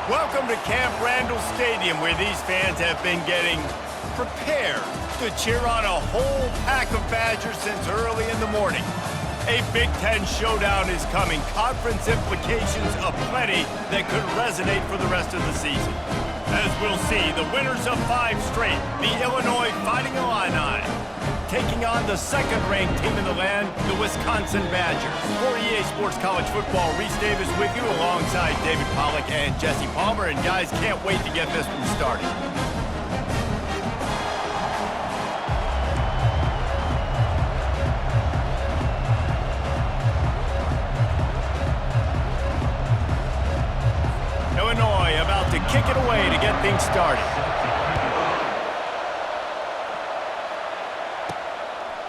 Welcome to Camp Randall Stadium, where these fans have been getting prepared to cheer on a whole pack of Badgers since early in the morning. A Big Ten showdown is coming. Conference implications aplenty that could resonate for the rest of the season. As we'll see, the winners of 5 straight, the Illinois Fighting Illini, taking on the second-ranked team in the land, the Wisconsin Badgers. For EA Sports College Football, Reese Davis with you alongside David Pollack and Jesse Palmer. And guys, can't wait to get this one started. Illinois about to kick it away to get things started.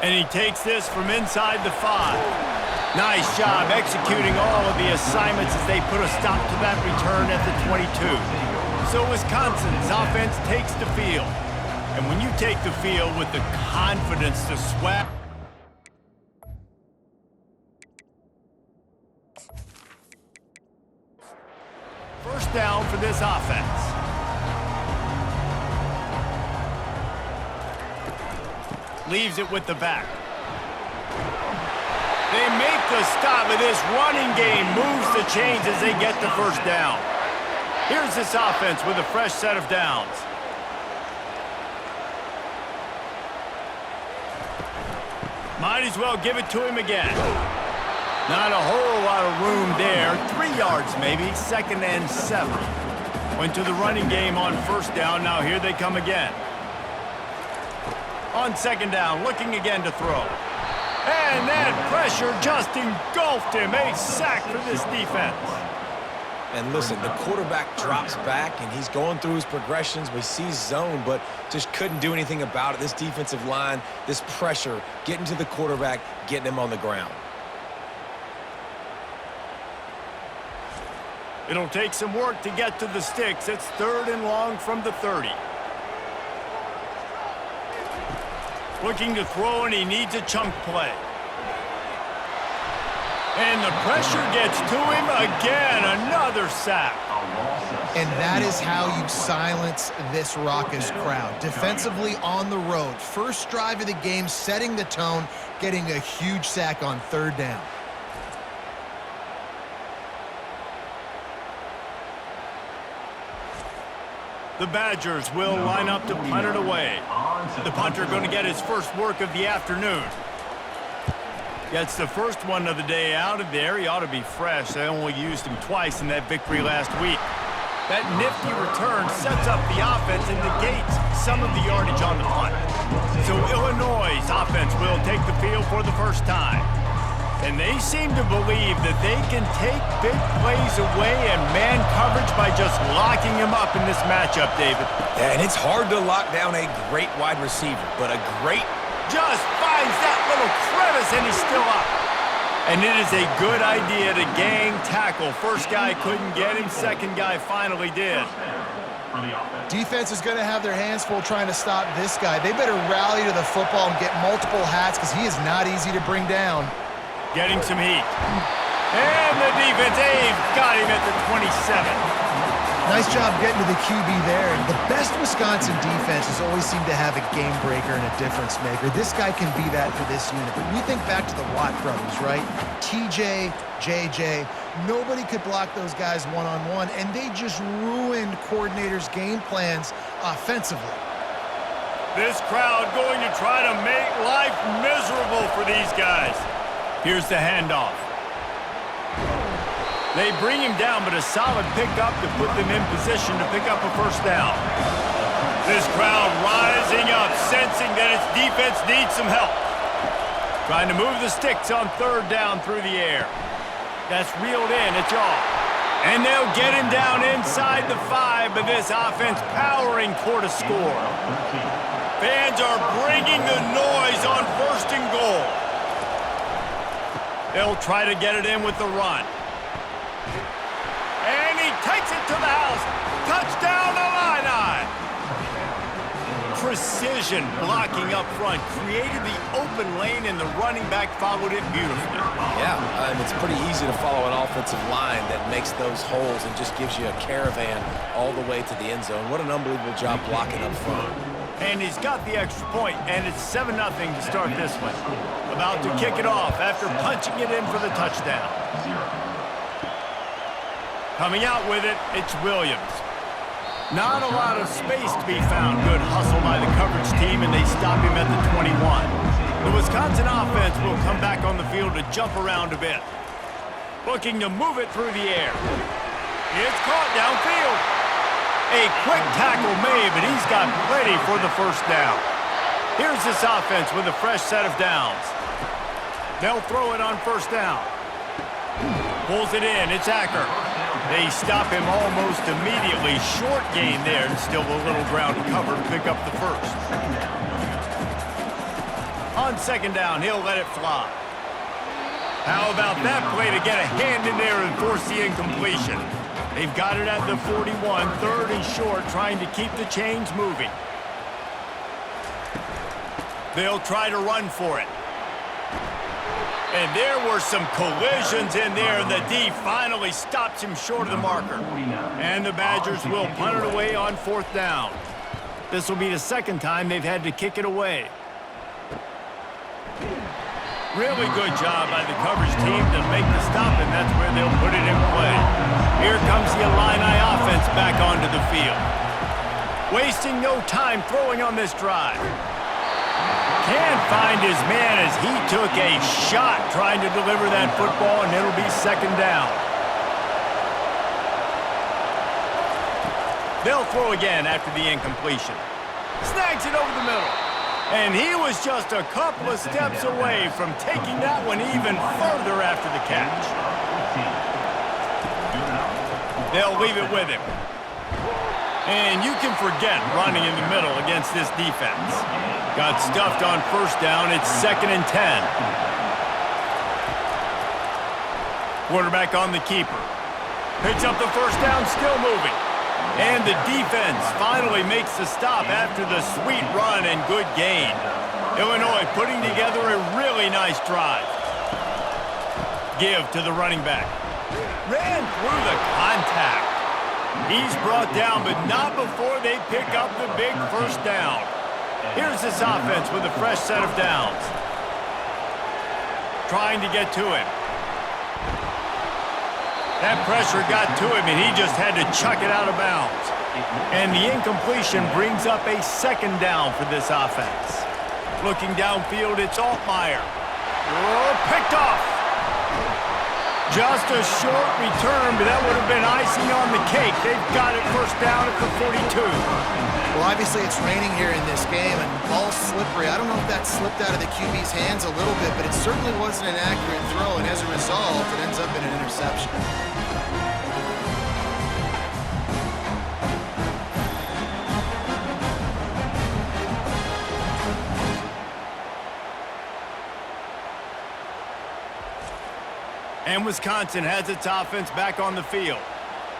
And he takes this from inside the 5. Nice job executing all of the assignments as they put a stop to that return at the 22. So Wisconsin's offense takes the field. And when you take the field with the confidence to swag, first down for this offense. Leaves it with the back. They make the stop, but this running game moves the chains as they get the first down. Here's this offense with a fresh set of downs. Might as well give it to him again. Not a whole lot of room there. 3 yards maybe, 2nd and 7. Went to the running game on first down. Now here they come again. On 2nd down, looking again to throw. And that pressure just engulfed him. A sack for this defense. And listen, the quarterback drops back, and he's going through his progressions. We see zone, but just couldn't do anything about it. This defensive line, this pressure, getting to the quarterback, getting him on the ground. It'll take some work to get to the sticks. It's 3rd and long from the 30. Looking to throw, and he needs a chunk play. And the pressure gets to him again. Another sack. And that is how you silence this raucous crowd. Defensively on the road. First drive of the game, setting the tone, getting a huge sack on 3rd down. The Badgers will line up to punt it away. The punter going to get his first work of the afternoon. Gets the first one of the day out of there. He ought to be fresh. They only used him twice in that victory last week. That nifty return sets up the offense and negates some of the yardage on the punt. So Illinois' offense will take the field for the first time. And they seem to believe that they can take big plays away and man coverage by just locking him up in this matchup, David. Yeah, and it's hard to lock down a great wide receiver, but a great... Just finds that little crevice, and he's still up. And it is a good idea to gang tackle. First guy couldn't get him, second guy finally did. Defense is going to have their hands full trying to stop this guy. They better rally to the football and get multiple hats because he is not easy to bring down. Getting some heat. And the defense, they've got him at the 27. Nice job getting to the QB there. And the best Wisconsin defenses always seem to have a game breaker and a difference maker. This guy can be that for this unit. But we think back to the Watt brothers, right? TJ, JJ, nobody could block those guys one-on-one, and they just ruined coordinators' game plans offensively. This crowd going to try to make life miserable for these guys. Here's the handoff. They bring him down, but a solid pickup to put them in position to pick up a first down. This crowd rising up, sensing that its defense needs some help. Trying to move the sticks on 3rd down through the air. That's reeled in, it's off. And they'll get him down inside the 5, but this offense powering toward a score. Fans are bringing the noise on 1st and goal. They'll try to get it in with the run. And he takes it to the house. Touchdown, Illini! Precision vision blocking up front created the open lane, and the running back followed it beautifully. Yeah, and it's pretty easy to follow an offensive line that makes those holes and just gives you a caravan all the way to the end zone. What an unbelievable job blocking up front. And he's got the extra point, and it's 7-0 to start this one. About to kick it off after punching it in for the touchdown. Coming out with it, it's Williams. Not a lot of space to be found. Good hustle by the coverage team, and they stop him at the 21. The Wisconsin offense will come back on the field to jump around a bit. Looking to move it through the air. It's caught downfield. A quick tackle made, but he's got plenty for the first down. Here's this offense with a fresh set of downs. They'll throw it on first down. Pulls it in. It's Acker. They stop him almost immediately. Short gain there, and still a little ground to cover to pick up the first. On second down, he'll let it fly. How about that play to get a hand in there and force the incompletion? They've got it at the 41, third and short, trying to keep the chains moving. They'll try to run for it. And there were some collisions in there, and the D finally stops him short of the marker. And the Badgers will punt it away on fourth down. This will be the second time they've had to kick it away. Really good job by the coverage team to make the stop, and that's where they'll put it in play. Here comes the Illini offense back onto the field. Wasting no time throwing on this drive. Can't find his man as he took a shot trying to deliver that football, and it'll be second down. They'll throw again after the incompletion. Snags it over the middle. And he was just a couple of steps away from taking that one even further after the catch. They'll leave it with him. And you can forget running in the middle against this defense. Got stuffed on first down. It's 2nd and 10. Quarterback on the keeper. Picks up the first down, still moving. And the defense finally makes the stop after the sweet run and good gain. Illinois putting together a really nice drive. Give to the running back. Ran through the contact. He's brought down, but not before they pick up the big first down. Here's this offense with a fresh set of downs. Trying to get to him. That pressure got to him, and he just had to chuck it out of bounds. And the incompletion brings up a second down for this offense. Looking downfield, it's Altmaier. Oh, picked off. Just a short return, but that would have been icing on the cake. They've got it first down at the 42. Well, obviously it's raining here in this game, and ball's slippery. I don't know if that slipped out of the QB's hands a little bit, but it certainly wasn't an accurate throw, and as a result, it ends up in an interception. And Wisconsin has its offense back on the field.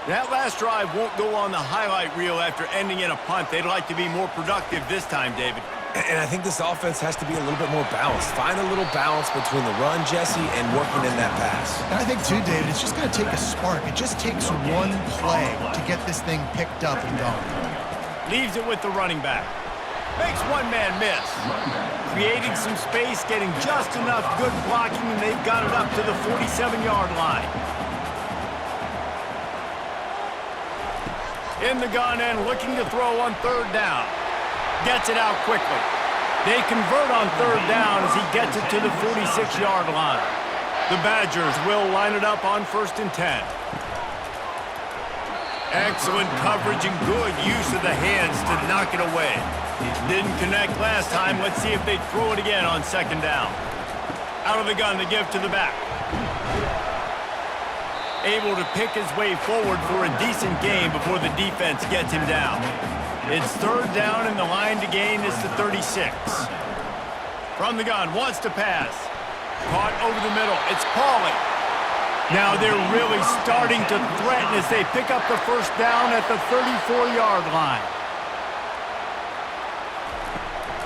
That last drive won't go on the highlight reel after ending in a punt. They'd like to be more productive this time, David. And I think this offense has to be a little bit more balanced. Find a little balance between the run, Jesse, and working in that pass. And I think, too, David, it's just going to take a spark. It just takes one play to get this thing picked up and going. Leaves it with the running back. Makes one man miss. Creating some space, getting just enough good blocking, and they've got it up to the 47-yard line. In the gun and looking to throw on third down. Gets it out quickly. They convert on third down as he gets it to the 46-yard line. The Badgers will line it up on 1st and 10. Excellent coverage and good use of the hands to knock it away. Didn't connect last time. Let's see if they throw it again on 2nd down. Out of the gun to give to the back. Able to pick his way forward for a decent gain before the defense gets him down. It's 3rd down, and the line to gain is the 36. From the gun, wants to pass. Caught over the middle. It's Pauly. Now they're really starting to threaten as they pick up the first down at the 34-yard line.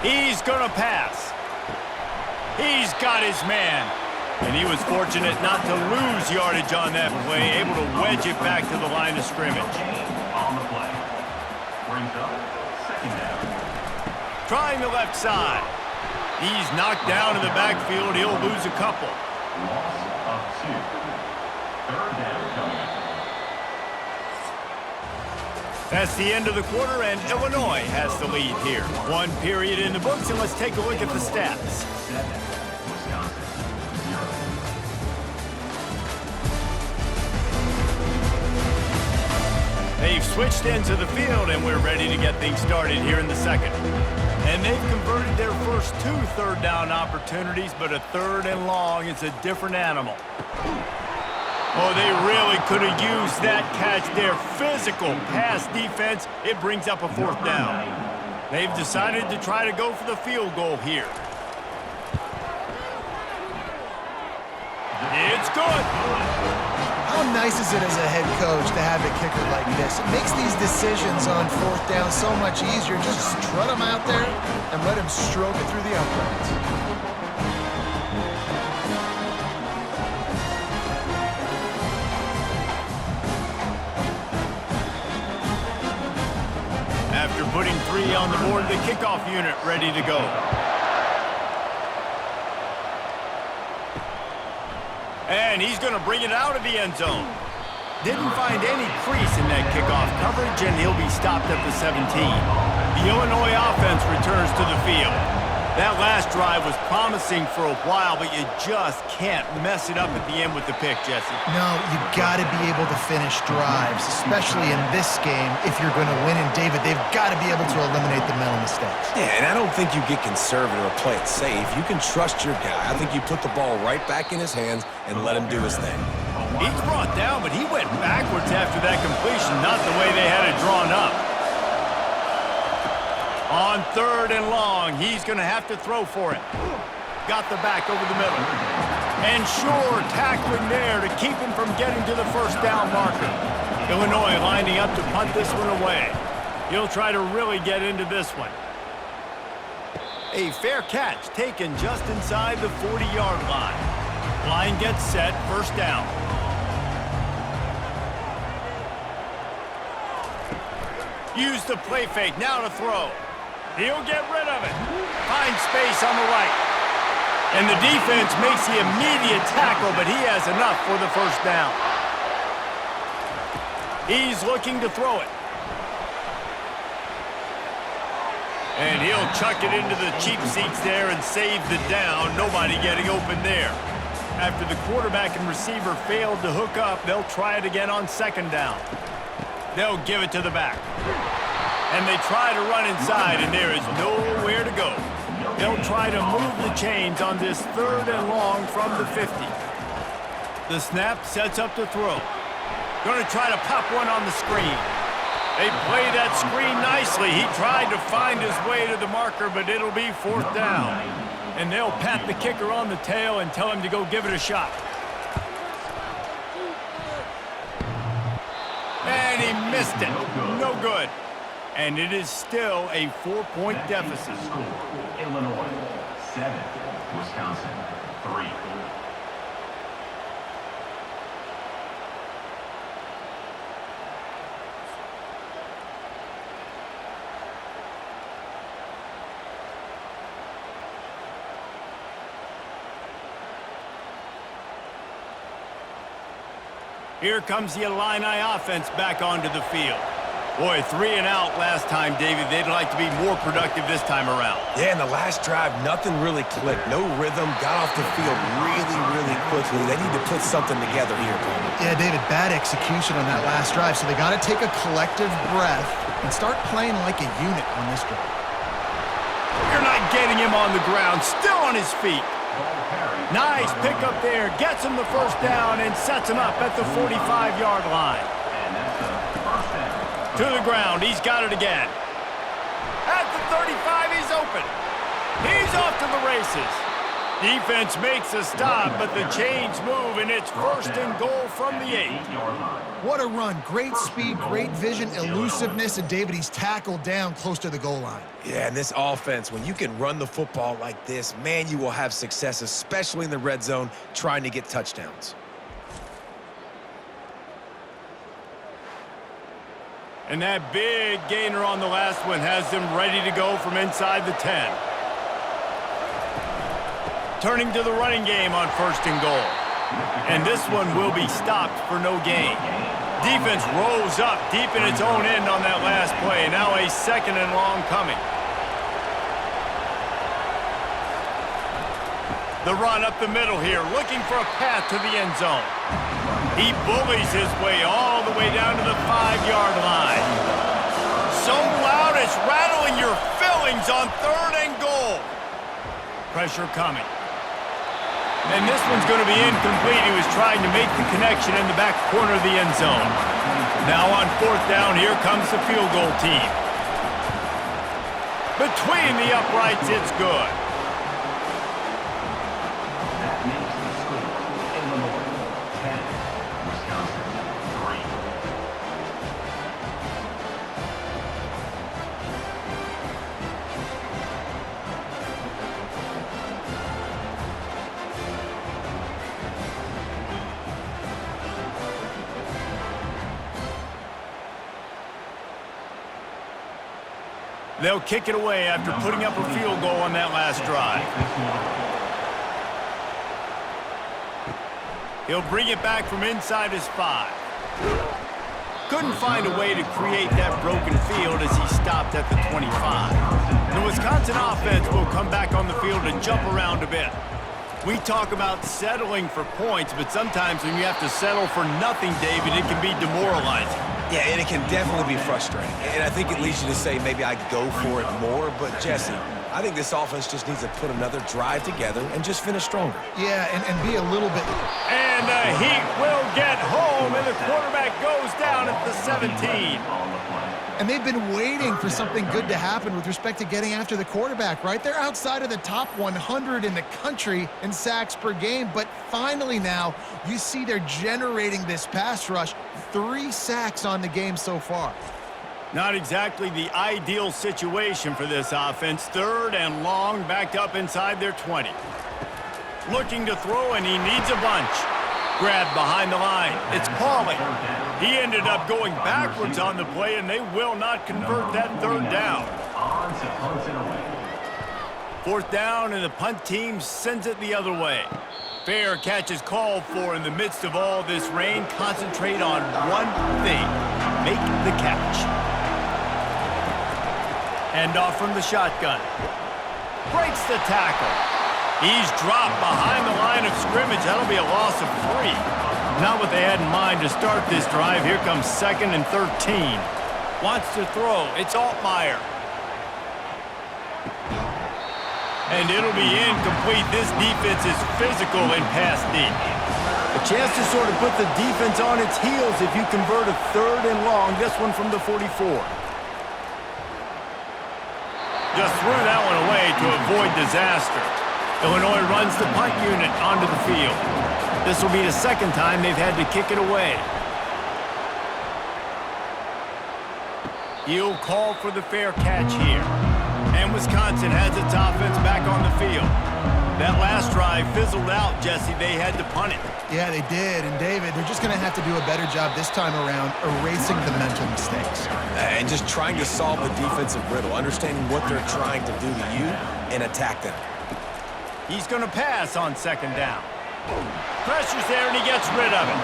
He's going to pass. He's got his man. And he was fortunate not to lose yardage on that play, able to wedge it back to the line of scrimmage. On the play. Brings up second down. Trying the left side. He's knocked down in the backfield. He'll lose a couple. Loss of 2. Third down coming. That's the end of the quarter, and Illinois has the lead here. One period in the books, and let's take a look at the stats. 7. Wisconsin. 0. They've switched into the field, and we're ready to get things started here in the second. And they've converted their first 2 third down opportunities, but a third and long is a different animal. Oh, they really could have used that catch. Their physical pass defense, it brings up a 4th down. They've decided to try to go for the field goal here. It's good. How nice is it as a head coach to have a kicker like this? It makes these decisions on 4th down so much easier. Just strut him out there and let him stroke it through the uprights. After putting 3 on the board, the kickoff unit ready to go. And he's going to bring it out of the end zone. Didn't find any crease in that kickoff coverage, and he'll be stopped at the 17. The Illinois offense returns to the field. That last drive was promising for a while, but you just can't mess it up at the end with the pick, Jesse. No, you got to be able to finish drives, especially in this game. If you're going to win in David, they've got to be able to eliminate the mental mistakes. Yeah, and I don't think you get conservative or play it safe. You can trust your guy. I think you put the ball right back in his hands and let him do his thing. He's brought down, but he went backwards after that completion, not the way they had it drawn up. On 3rd and long, he's going to have to throw for it. Got the back over the middle. And sure, tackling there to keep him from getting to the 1st down marker. Illinois lining up to punt this one away. He'll try to really get into this one. A fair catch taken just inside the 40-yard line. Line gets set, 1st down. Use the play fake, now to throw. He'll get rid of it. Finds space on the right. And the defense makes the immediate tackle, but he has enough for the 1st down. He's looking to throw it. And he'll chuck it into the cheap seats there and save the down. Nobody getting open there. After the quarterback and receiver failed to hook up, they'll try it again on 2nd down. They'll give it to the back. And they try to run inside, and there is nowhere to go. They'll try to move the chains on this 3rd and long from the 50. The snap sets up to throw. Going to try to pop one on the screen. They play that screen nicely. He tried to find his way to the marker, but it'll be 4th down. And they'll pat the kicker on the tail and tell him to go give it a shot. And he missed it. No good. And it is still a 4-point deficit. Illinois 7, Wisconsin 3. Here comes the Illini offense back onto the field. Boy, 3 and out last time, David. They'd like to be more productive this time around. Yeah, in the last drive, nothing really clicked. No rhythm, got off the field really quickly. They need to put something together here, Coleman. Yeah, David, bad execution on that last drive, so they got to take a collective breath and start playing like a unit on this drive. You're not getting him on the ground, still on his feet. Nice pickup there, gets him the 1st down and sets him up at the 45-yard line. To the ground, he's got it again. At the 35, he's open. He's off to the races. Defense makes a stop, but the chains move, and it's 1st and goal from the 8. What a run. Great speed, great vision, elusiveness, and David, he's tackled down close to the goal line. Yeah, and this offense, when you can run the football like this, man, you will have success, especially in the red zone, trying to get touchdowns. And that big gainer on the last one has them ready to go from inside the 10. Turning to the running game on 1st and goal. And this one will be stopped for no gain. Defense rose up deep in its own end on that last play. Now a 2nd and long coming. The run up the middle here, looking for a path to the end zone. He bullies his way all the way down to the 5-yard line. So loud it's rattling your fillings on 3rd and goal. Pressure coming. And this one's going to be incomplete. He was trying to make the connection in the back corner of the end zone. Now on 4th down, here comes the field goal team. Between the uprights, it's good. That makes the score Illinois 10, Wisconsin 3. They'll kick it away after putting up a field goal on that last drive. He'll bring it back from inside his 5. Couldn't find a way to create that broken field as he stopped at the 25. The Wisconsin offense will come back on the field and jump around a bit. We talk about settling for points, but sometimes when you have to settle for nothing, David, it can be demoralizing. Yeah, and it can definitely be frustrating. And I think it leads you to say maybe I go for it more. But, Jesse, I think this offense just needs to put another drive together and just finish stronger. Yeah, and be a little bit... And the Heat will get home, and the quarterback goes down at the 17. And they've been waiting for something good to happen with respect to getting after the quarterback, right? They're outside of the top 100 in the country in sacks per game, but finally now you see they're generating this pass rush. 3 sacks on the game so far. Not exactly the ideal situation for this offense. 3rd and long, backed up inside their 20. Looking to throw, and he needs a bunch. Grabbed behind the line. It's Pauly. He ended up going backwards on the play, and they will not convert that 3rd down. On to punt it away. 4th down, and the punt team sends it the other way. Fair catch is called for in the midst of all this rain. Concentrate on one thing. Make the catch. Handoff from the shotgun. Breaks the tackle. He's dropped behind the line of scrimmage. That'll be a loss of 3. Not what they had in mind to start this drive. Here comes 2nd and 13. Wants to throw. It's Altmaier. And it'll be incomplete. This defense is physical and pass deep. A chance to sort of put the defense on its heels if you convert a 3rd and long. This one from the 44. Just threw that one away to avoid disaster. Illinois runs the punt unit onto the field. This will be the 2nd time they've had to kick it away. He'll call for the fair catch here. And Wisconsin has its offense back on the field. That last drive fizzled out, Jesse. They had to punt it. Yeah, they did. And, David, they're just going to have to do a better job this time around erasing the mental mistakes. And just trying to solve the defensive riddle, understanding what they're trying to do to you and attack them. He's going to pass on 2nd down. Pressure's there, and he gets rid of it.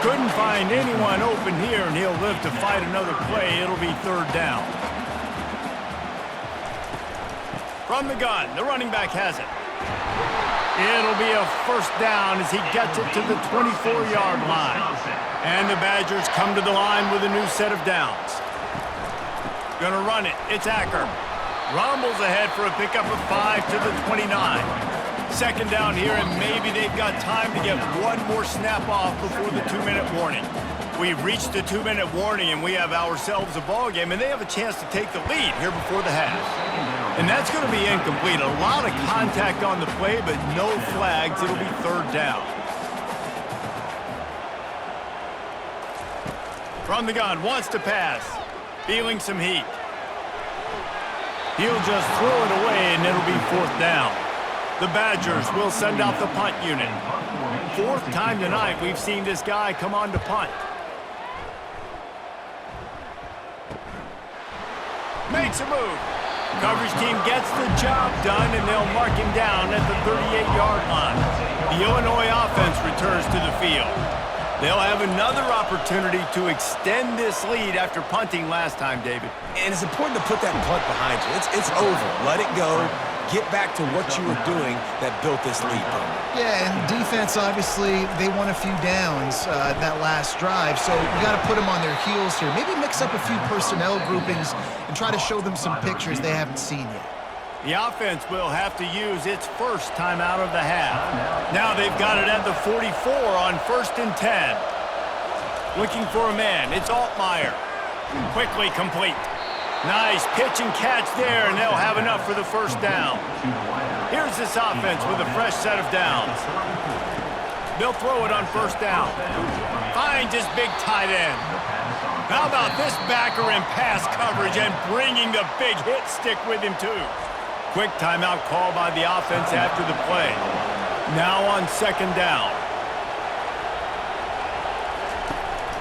Couldn't find anyone open here, and he'll live to fight another play. It'll be 3rd down. From the gun, the running back has it. It'll be a 1st down as he gets it to the 24-yard line. And the Badgers come to the line with a new set of downs. Gonna run it. It's Acker. Rumbles ahead for a pickup of 5 to the 29. 2nd down here, and maybe they've got time to get one more snap off before the 2-minute warning. We've reached the 2-minute warning, and we have ourselves a ball game, and they have a chance to take the lead here before the half. And that's going to be incomplete. A lot of contact on the play, but no flags. It'll be third down. From the gun, wants to pass. Feeling some heat. He'll just throw it away, and it'll be fourth down. The Badgers will send out the punt unit. Fourth time tonight we've seen this guy come on to punt. Makes a move. Coverage team gets the job done, and they'll mark him down at the 38-yard line. The Illinois offense returns to the field. They'll have another opportunity to extend this lead after punting last time, David. And it's important to put that punt behind you. It's over. Let it go. Get back to what you were doing that built this lead. Yeah, and defense, obviously, they won a few downs that last drive, so you got to put them on their heels here. Maybe mix up a few personnel groupings and try to show them some pictures they haven't seen yet. The offense will have to use its first timeout of the half. Now they've got it at the 44 on 1st and 10. Looking for a man. It's Altmaier. Quickly complete. Nice pitch and catch there, and they'll have enough for the first down. Here's this offense with a fresh set of downs. They'll throw it on 1st down. Finds his big tight end. How about this backer in pass coverage and bringing the big hit stick with him, too. Quick timeout call by the offense after the play. Now on 2nd down.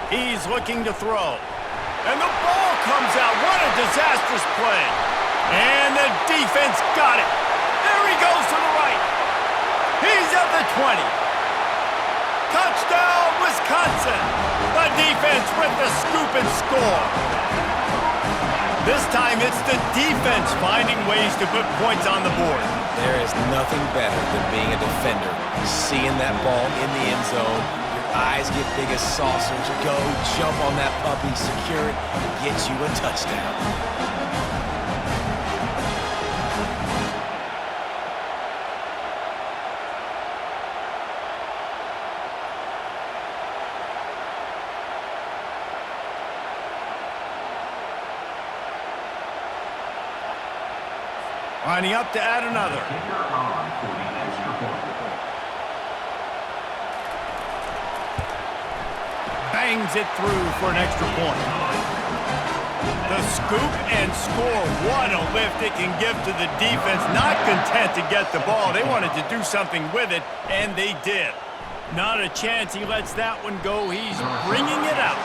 He's looking to throw. And the ball comes out. What a disastrous play. And the defense got it. There he goes to the right. He's at the 20. Touchdown, Wisconsin. The defense with the scoop and score. This time it's the defense finding ways to put points on the board. There is nothing better than being a defender. Seeing that ball in the end zone, your eyes get big as saucers. Go, jump on that puppy, secure it, get you a touchdown. Lining up to add another. Bangs it through for an extra point. The scoop and score. What a lift it can give to the defense. Not content to get the ball. They wanted to do something with it, and they did. Not a chance he lets that one go. He's bringing it out.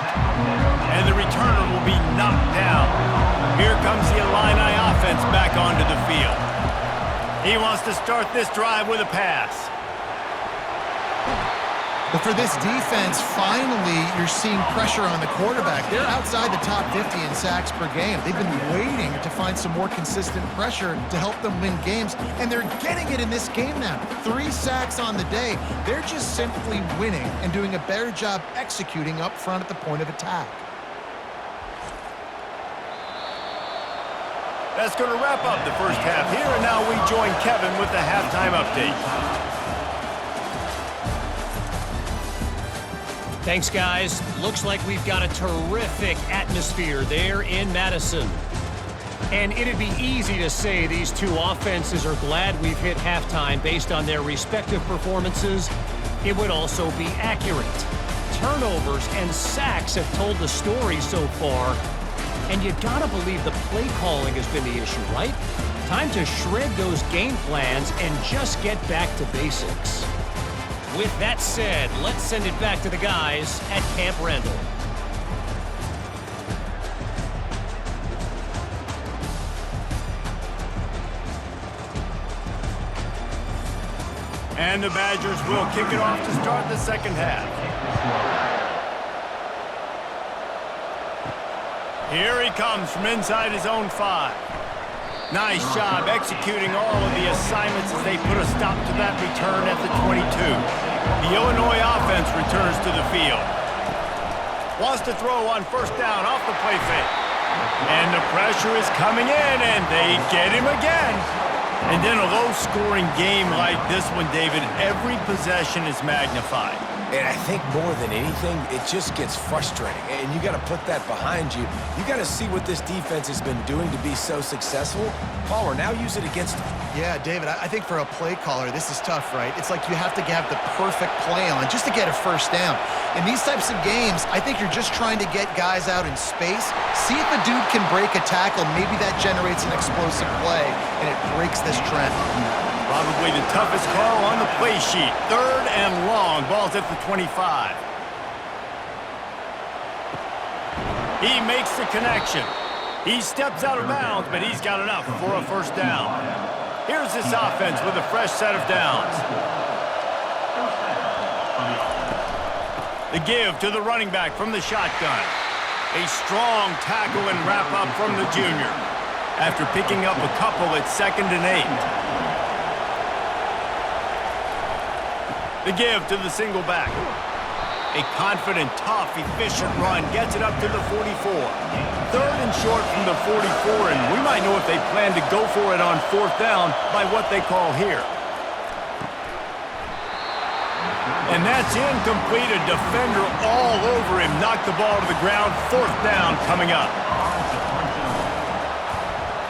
And the returner will be knocked down. Here comes the Illini offense back onto the field. He wants to start this drive with a pass. But for this defense, finally, you're seeing pressure on the quarterback. They're outside the top 50 in sacks per game. They've been waiting to find some more consistent pressure to help them win games, and they're getting it in this game now. 3 sacks on the day. They're just simply winning and doing a better job executing up front at the point of attack. That's going to wrap up the first half here, and now we join Kevin with the halftime update. Thanks, guys. Looks like we've got a terrific atmosphere there in Madison. And it'd be easy to say these two offenses are glad we've hit halftime based on their respective performances. It would also be accurate. Turnovers and sacks have told the story so far. And you gotta believe the play calling has been the issue, right? Time to shred those game plans and just get back to basics. With that said, let's send it back to the guys at Camp Randall. And the Badgers will kick it off to start the second half. Here he comes from inside his own 5. Nice job executing all of the assignments as they put a stop to that return at the 22. The Illinois offense returns to the field. Wants to throw on 1st down off the play fake. And the pressure is coming in, and they get him again. And in a low-scoring game like this one, David, every possession is magnified. And I think more than anything, it just gets frustrating. And you got to put that behind you. You got to see what this defense has been doing to be so successful. Palmer, now use it against them. Yeah, David, I think for a play caller, this is tough, right? It's like you have to have the perfect play on just to get a first down. In these types of games, I think you're just trying to get guys out in space, see if a dude can break a tackle. Maybe that generates an explosive play, and it breaks this trend. Probably the toughest call on the play sheet. 3rd and long. Ball's at the 25. He makes the connection. He steps out of bounds, but he's got enough for a first down. Here's this offense with a fresh set of downs. The give to the running back from the shotgun. A strong tackle and wrap-up from the junior. After picking up a couple at 2nd and 8. The give to the single back. A confident, tough, efficient run gets it up to the 44. 3rd and short from the 44, and we might know if they plan to go for it on 4th down by what they call here. And that's incomplete. A defender all over him. Knocked the ball to the ground. 4th down coming up.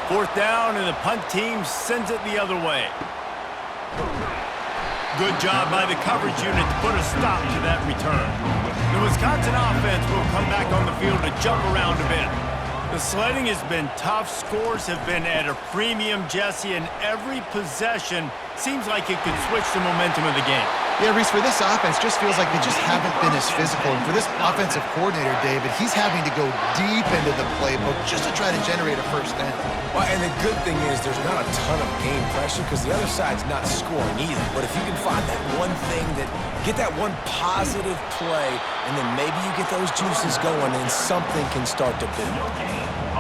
4th down, and the punt team sends it the other way. Good job by the coverage unit to put a stop to that return. The Wisconsin offense will come back on the field to jump around a bit. The sledding has been tough. Scores have been at a premium, Jesse, and every possession seems like it could switch the momentum of the game. Yeah, Reese, for this offense, just feels like they just haven't been as physical. And for this offensive coordinator, David, he's having to go deep into the playbook just to try to generate a first down. Well, and the good thing is there's not a ton of game pressure because the other side's not scoring either. But if you can find that one thing get that one positive play, and then maybe you get those juices going and something can start to build.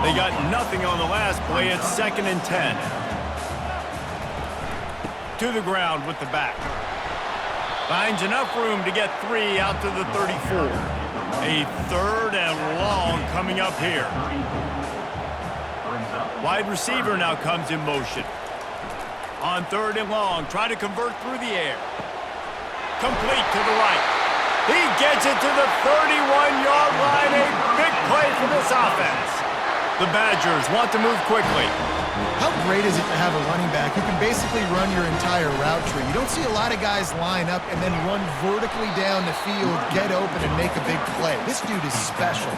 They got nothing on the last play. It's 2nd and 10. To the ground with the back. Finds enough room to get 3 out to the 34. A 3rd and long coming up here. Wide receiver now comes in motion. On 3rd and long, try to convert through the air. Complete to the right. He gets it to the 31-yard line. A big play for this offense. The Badgers want to move quickly. How great is it to have a running back who can basically run your entire route tree? You don't see a lot of guys line up and then run vertically down the field, get open, and make a big play. This dude is special.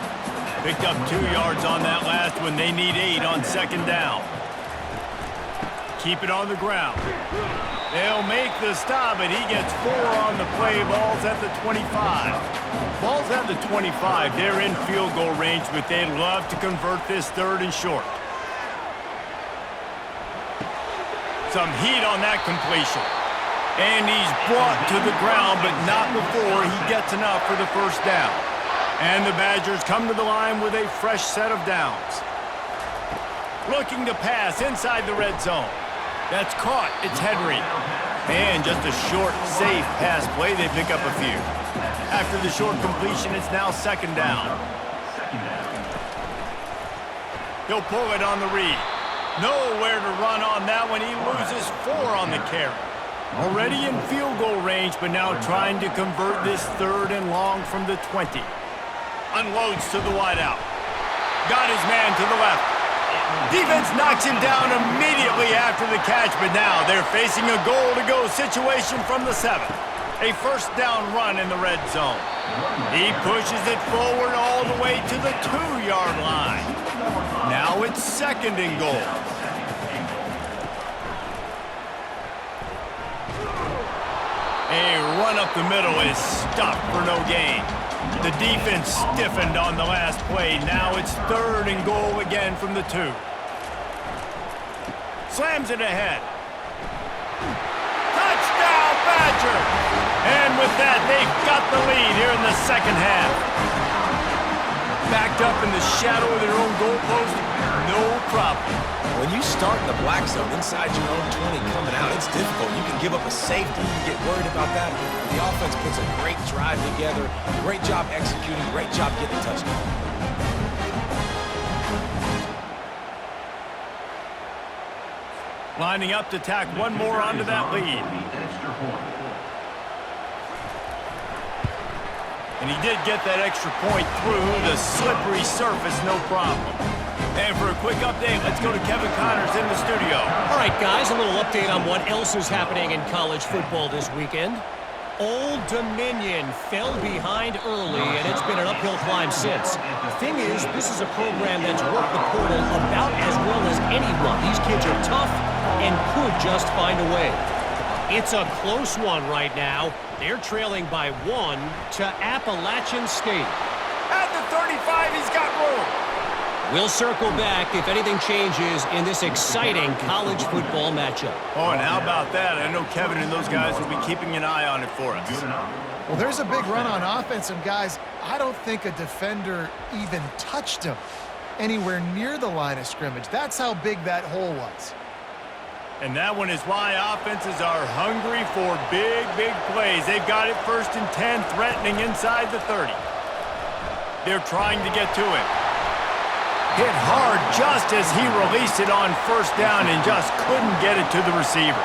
Picked up 2 yards on that last one. They need 8 on 2nd down. Keep it on the ground. They'll make the stop, and he gets 4 on the play. Ball's at the 25. Ball's at the 25. They're in field goal range, but they'd love to convert this 3rd and short. Some heat on that completion. And he's brought to the ground, but not before he gets enough for the first down. And the Badgers come to the line with a fresh set of downs. Looking to pass inside the red zone. That's caught. It's Henry. And just a short, safe pass play. They pick up a few. After the short completion, it's now 2nd down. He'll pull it on the read. Nowhere to run on that one. He loses 4 on the carry. Already in field goal range, but now trying to convert this 3rd and long from the 20. Unloads to the wideout. Got his man to the left. Defense knocks him down immediately after the catch, but now they're facing a goal-to-go situation from the 7. A first down run in the red zone. He pushes it forward all the way to the 2-yard line. Now it's 2nd and goal. A run up the middle is stopped for no gain. The defense stiffened on the last play. Now it's 3rd and goal again from the 2. Slams it ahead. Touchdown, Badger! And with that, they've got the lead here in the 2nd half. Backed up in the shadow of their own goalpost, no problem. When you start in the black zone inside your own 20 coming out, it's difficult. You can give up a safety. You get worried about that. The offense puts a great drive together. Great job executing. Great job getting a touchdown. Lining up to tack one more onto that lead. Extra point. And he did get that extra point through the slippery surface, no problem. And for a quick update, let's go to Kevin Connors in the studio. All right, guys, a little update on what else is happening in college football this weekend. Old Dominion fell behind early, and it's been an uphill climb since. The thing is, this is a program that's worked the portal about as well as anyone. These kids are tough and could just find a way. It's a close one right now. They're trailing by 1 to Appalachian State. At the 35, he's got room. We'll circle back if anything changes in this exciting college football matchup. Oh, and how about that? I know Kevin and those guys will be keeping an eye on it for us. Well, there's a big run on offense, and guys, I don't think a defender even touched him anywhere near the line of scrimmage. That's how big that hole was. And that one is why offenses are hungry for big, big plays. They've got it 1st and 10, threatening inside the 30. They're trying to get to it. Hit hard just as he released it on 1st down and just couldn't get it to the receiver.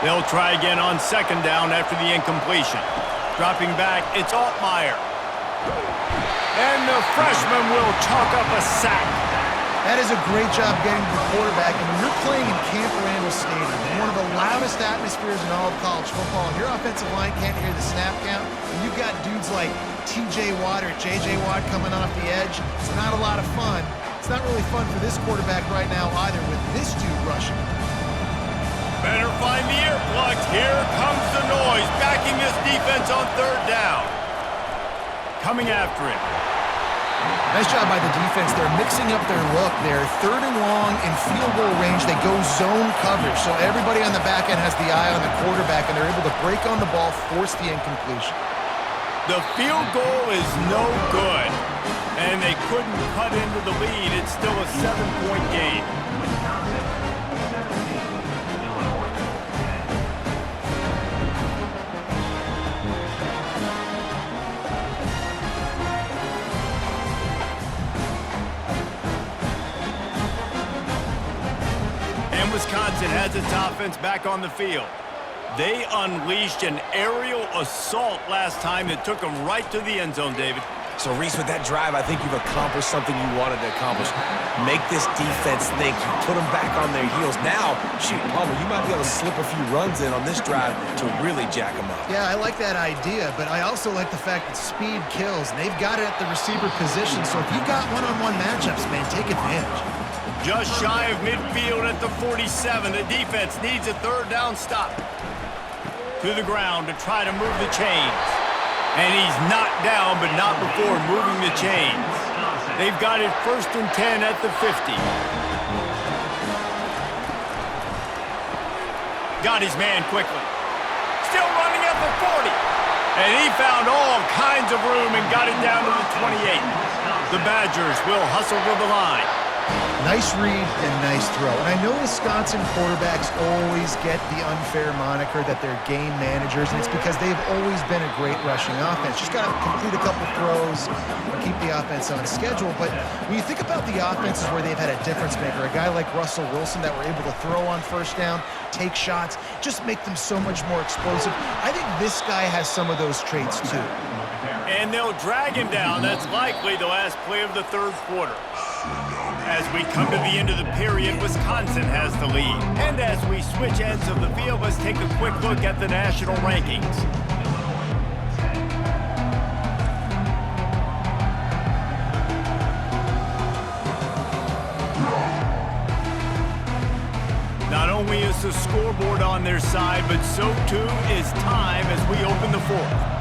They'll try again on 2nd down after the incompletion. Dropping back, it's Altmaier. And the freshman will chalk up a sack. That is a great job getting to the quarterback. And when you're playing in Camp Randall Stadium, one of the loudest atmospheres in all of college football, and your offensive line can't hear the snap count, and you've got dudes like T.J. Watt or J.J. Watt coming off the edge, it's not a lot of fun. It's not really fun for this quarterback right now either with this dude rushing. Better find the earplugs. Here comes the noise, backing this defense on 3rd down. Coming after it. Nice job by the defense. They're mixing up their look. They're 3rd and long in field goal range. They go zone coverage, so everybody on the back end has the eye on the quarterback, and they're able to break on the ball, force the incompletion. The field goal is no good, and they couldn't cut into the lead. It's still a 7-point game. And Wisconsin has its offense back on the field. They unleashed an aerial assault last time that took them right to the end zone, David. So, Reese, with that drive, I think you've accomplished something you wanted to accomplish. Make this defense think. You put them back on their heels. Now, shoot, Palmer, you might be able to slip a few runs in on this drive to really jack them up. Yeah, I like that idea, but I also like the fact that speed kills, and they've got it at the receiver position. So if you've got one-on-one matchups, man, take advantage. Just shy of midfield at the 47. The defense needs a 3rd down stop. To the ground to try to move the chains. And he's knocked down, but not before moving the chains. They've got it 1st and 10 at the 50. Got his man quickly. Still running at the 40. And he found all kinds of room and got it down to the 28. The Badgers will hustle to the line. Nice read and nice throw. And I know Wisconsin quarterbacks always get the unfair moniker that they're game managers, and it's because they've always been a great rushing offense. Just got to complete a couple throws and keep the offense on schedule. But when you think about the offenses where they've had a difference maker, a guy like Russell Wilson that were able to throw on 1st down, take shots, just make them so much more explosive. I think this guy has some of those traits too. And they'll drag him down. That's likely the last play of the 3rd quarter. As we come to the end of the period, Wisconsin has the lead. And as we switch ends of the field, let's take a quick look at the national rankings. Not only is the scoreboard on their side, but so too is time as we open the 4th.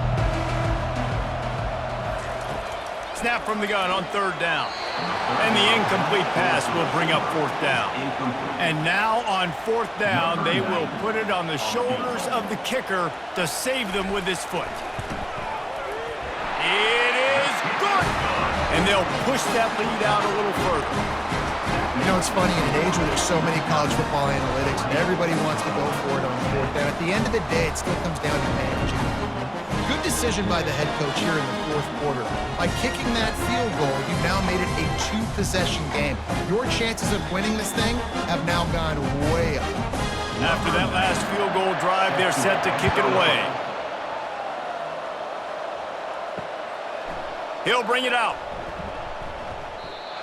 Snap from the gun on 3rd down. And the incomplete pass will bring up 4th down. And now on 4th down, they will put it on the shoulders of the kicker to save them with his foot. It is good! And they'll push that lead out a little further. You know, it's funny, in an age where there's so many college football analytics and everybody wants to go for it on 4th down, at the end of the day, it still comes down to managing the game. Good decision by the head coach here in the 4th quarter. By kicking that field goal, you've now made it a two-possession game. Your chances of winning this thing have now gone way up. After that last field goal drive, they're set to kick it away. He'll bring it out.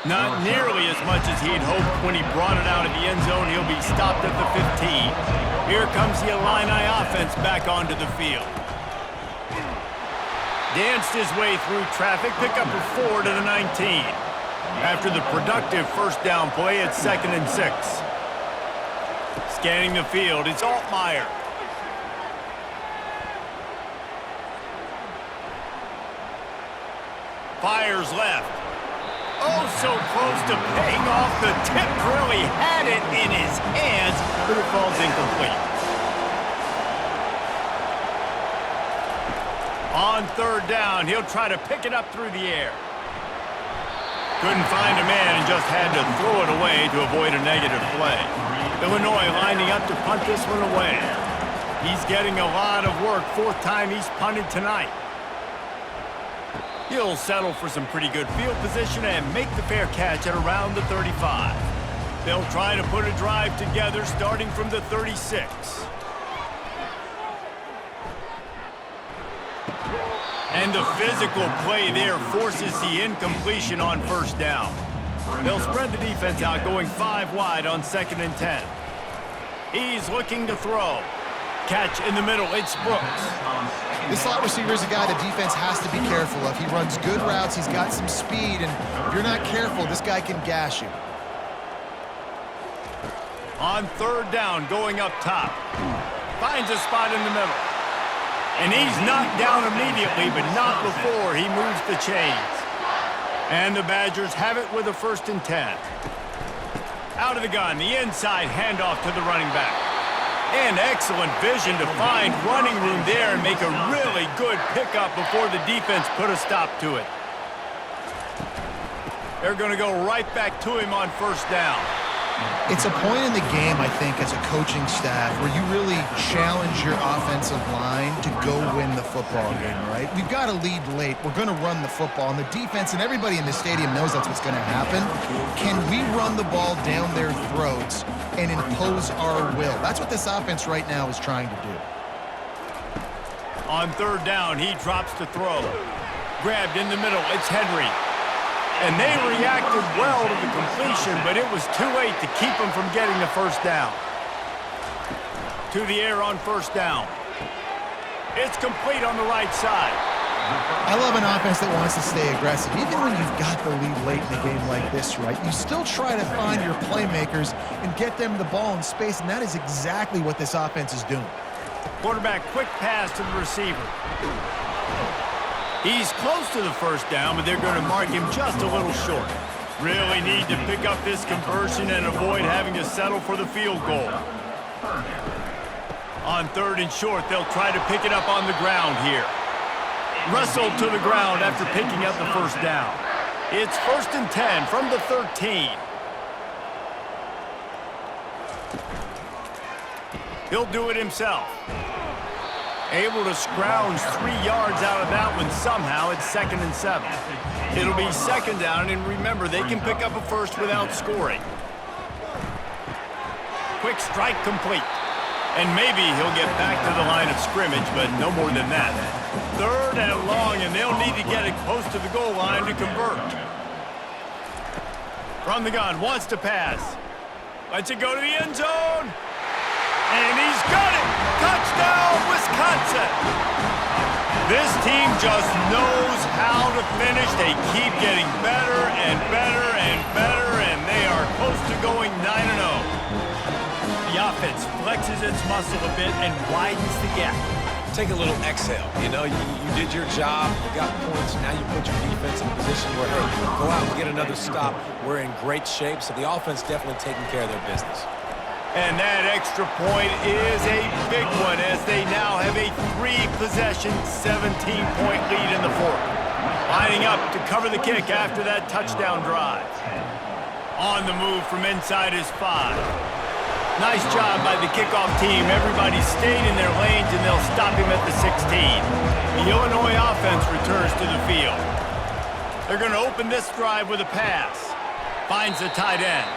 Not nearly as much as he'd hoped when he brought it out of the end zone. He'll be stopped at the 15. Here comes the Illini offense back onto the field. Danced his way through traffic, pick up a 4 to the 19. After the productive first down play, it's 2nd and 6. Scanning the field, it's Altmaier. Fires left. Oh, so close to paying off. The tip really had it in his hands, but it falls incomplete. On 3rd down, he'll try to pick it up through the air. Couldn't find a man and just had to throw it away to avoid a negative play. Illinois lining up to punt this one away. He's getting a lot of work. 4th time he's punted tonight. He'll settle for some pretty good field position and make the fair catch at around the 35. They'll try to put a drive together starting from the 36. And the physical play there forces the incompletion on 1st down. They'll spread the defense out, going 5 wide on 2nd and 10. He's looking to throw. Catch in the middle, it's Brooks. This slot receiver is a guy the defense has to be careful of. He runs good routes, he's got some speed, and if you're not careful, this guy can gash you. On 3rd down, going up top. Finds a spot in the middle. And he's knocked down immediately, but not before he moves the chains. And the Badgers have it with a 1st and 10. Out of the gun, the inside handoff to the running back. And excellent vision to find running room there and make a really good pickup before the defense put a stop to it. They're going to go right back to him on 1st down. It's a point in the game, I think, as a coaching staff where you really challenge your offensive line to go win the football game, right? We've got to lead late. We're going to run the football, and the defense and everybody in the stadium knows that's what's going to happen. Can we run the ball down their throats and impose our will? That's what this offense right now is trying to do. On 3rd down, he drops to throw. Grabbed in the middle, it's Henry. And they reacted well to the completion, but it was too late to keep them from getting the 1st down. To the air on 1st down. It's complete on the right side. I love an offense that wants to stay aggressive. Even when you've got the lead late in a game like this, right, you still try to find your playmakers and get them the ball in space, and that is exactly what this offense is doing. Quarterback, quick pass to the receiver. He's close to the 1st down, but they're going to mark him just a little short. Really need to pick up this conversion and avoid having to settle for the field goal. On 3rd and short, they'll try to pick it up on the ground here. Wrestled to the ground after picking up the 1st down. It's 1st and 10 from the 13. He'll do it himself. Able to scrounge 3 yards out of that one somehow. It's 2nd and 7. It'll be 2nd down, and remember, they can pick up a 1st without scoring. Quick strike complete. And maybe he'll get back to the line of scrimmage, but no more than that. 3rd and long, and they'll need to get it close to the goal line to convert. From the gun, wants to pass. Lets it go to the end zone. And he's got it! Touchdown, Wisconsin! This team just knows how to finish. They keep getting better and better and better, and they are close to going 9-0. The offense flexes its muscle a bit and widens the gap. Take a little exhale. You know, you did your job, you got points, now you put your defense in a position where, hey, go out and get another stop. We're in great shape, so the offense definitely taking care of their business. And that extra point is a big one as they now have a 3-possession, 17-point lead in the 4th. Lining up to cover the kick after that touchdown drive. On the move from inside his 5. Nice job by the kickoff team. Everybody stayed in their lanes, and they'll stop him at the 16. The Illinois offense returns to the field. They're going to open this drive with a pass. Finds the tight end.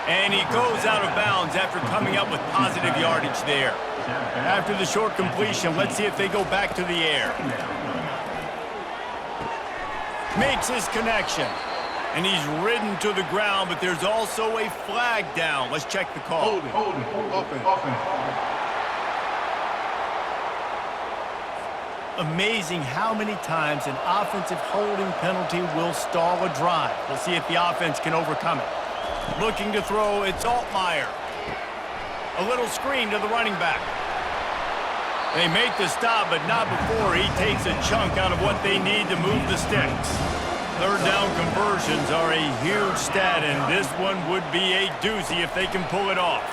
And he goes out of bounds after coming up with positive yardage there. After the short completion, let's see if they go back to the air. Makes his connection. And he's ridden to the ground, but there's also a flag down. Let's check the call. Holding. Offense. Amazing how many times an offensive holding penalty will stall a drive. We'll see if the offense can overcome it. Looking to throw, it's Altmaier. A little screen to the running back. They make the stop, but not before he takes a chunk out of what they need to move the sticks. Third down conversions are a huge stat, and this one would be a doozy if they can pull it off.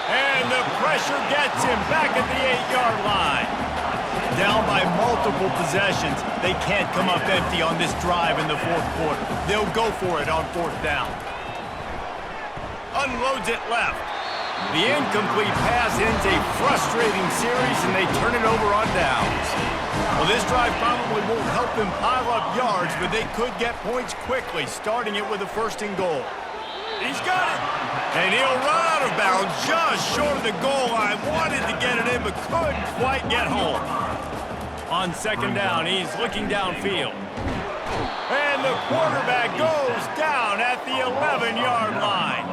And the pressure gets him back at the 8-yard line. Down by multiple possessions, they can't come up empty on this drive in the fourth quarter. They'll go for it on fourth down. Unloads it left. The incomplete pass ends a frustrating series, and they turn it over on downs. Well, this drive probably won't help them pile up yards, but they could get points quickly, starting it with a 1st and goal. He's got it. And he'll run out of bounds just short of the goal line. Wanted to get it in, but couldn't quite get home. On 2nd down, he's looking downfield. And the quarterback goes down at the 11-yard line.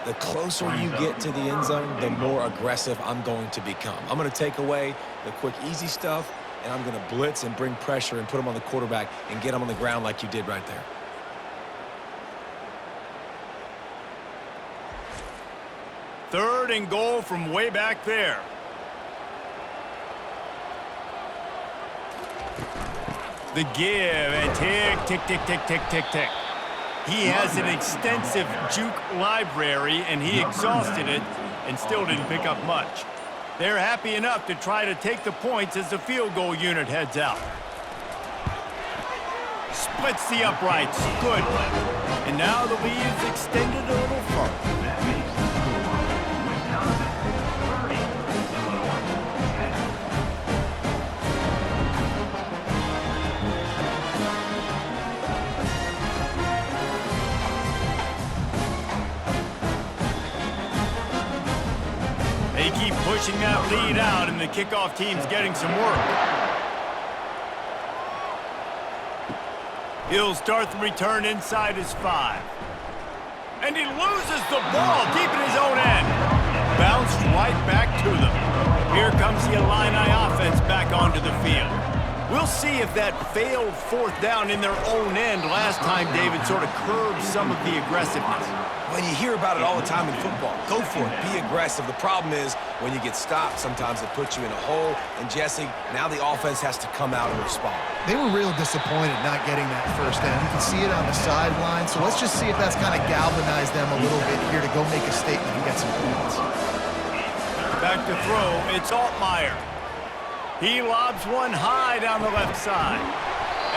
The closer you get to the end zone, the more aggressive I'm going to become. I'm going to take away the quick, easy stuff, and I'm going to blitz and bring pressure and put him on the quarterback and get him on the ground like you did right there. Third and goal from way back there. The give, and tick, tick, tick, tick, tick, tick. He has an extensive juke library, and he exhausted it and still didn't pick up much. They're happy enough to try to take the points as the field goal unit heads out. Splits the uprights. Good. And now the lead is extended a little further. They keep pushing that lead out, and the kickoff team's getting some work. He'll start the return inside his 5. And he loses the ball deep in his own end. Bounced right back to them. Here comes the Illini offense back onto the field. We'll see if that failed 4th down in their own end last time, David, sort of curbed some of the aggressiveness. Well, you hear about it all the time in football. Go for it. Be aggressive. The problem is when you get stopped, sometimes it puts you in a hole. And, Jesse, now the offense has to come out and respond. They were real disappointed not getting that 1st down. You can see it on the sideline. So let's just see if that's kind of galvanized them a little bit here to go make a statement and get some points. Back to throw. It's Altmaier. He lobs one high down the left side.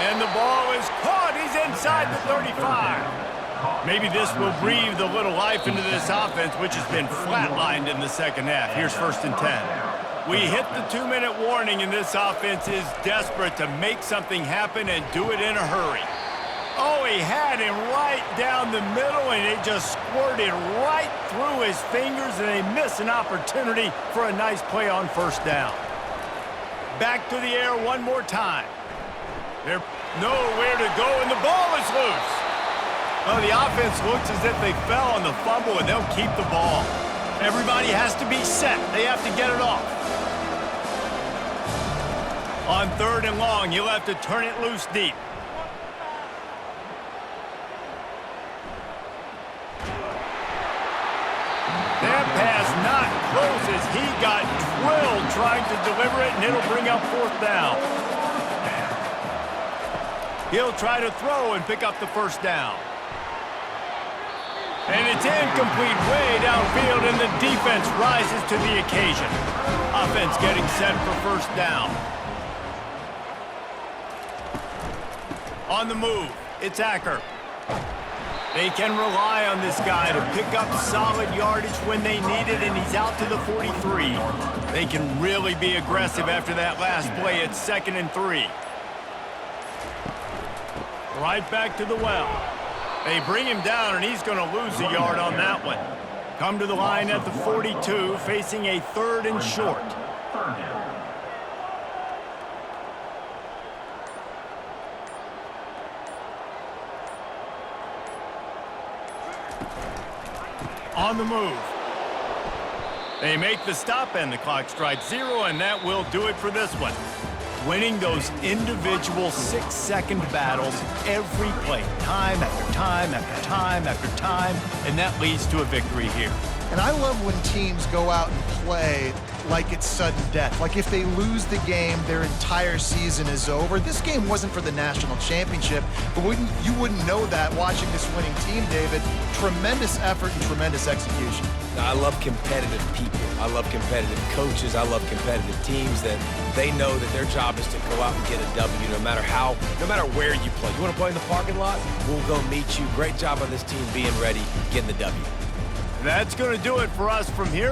And the ball is caught. He's inside the 35. Maybe this will breathe a little life into this offense, which has been flatlined in the 2nd half. Here's 1st and 10. We hit the 2-minute warning, and this offense is desperate to make something happen and do it in a hurry. Oh, he had him right down the middle, and it just squirted right through his fingers, and they miss an opportunity for a nice play on 1st down. Back to the air one more time. They're nowhere to go, and the ball is loose. Well, the offense looks as if they fell on the fumble, and they'll keep the ball. Everybody has to be set. They have to get it off. On 3rd and long, you'll have to turn it loose deep. That pass not close as he got drilled trying to deliver it, and it'll bring up 4th down. He'll try to throw and pick up the 1st down. And it's incomplete way downfield, and the defense rises to the occasion. Offense getting set for 1st down. On the move, it's Acker. They can rely on this guy to pick up solid yardage when they need it, and he's out to the 43. They can really be aggressive after that last play. It's 2nd and 3. Right back to the well. They bring him down, and he's going to lose a yard on that one. Come to the line at the 42, facing a 3rd and short. Third down. On the move. They make the stop, and the clock strikes 0, and that will do it for this one. Winning those individual 6-second battles every play, time after time after time after time, and that leads to a victory here. And I love when teams go out and play like it's sudden death. Like if they lose the game, their entire season is over. This game wasn't for the national championship, but you wouldn't know that watching this winning team, David. Tremendous effort and tremendous execution. Now, I love competitive people. I love competitive coaches. I love competitive teams that they know that their job is to go out and get a W no matter where you play. You want to play in the parking lot? We'll go meet you. Great job on this team being ready, getting the W. That's going to do it for us from here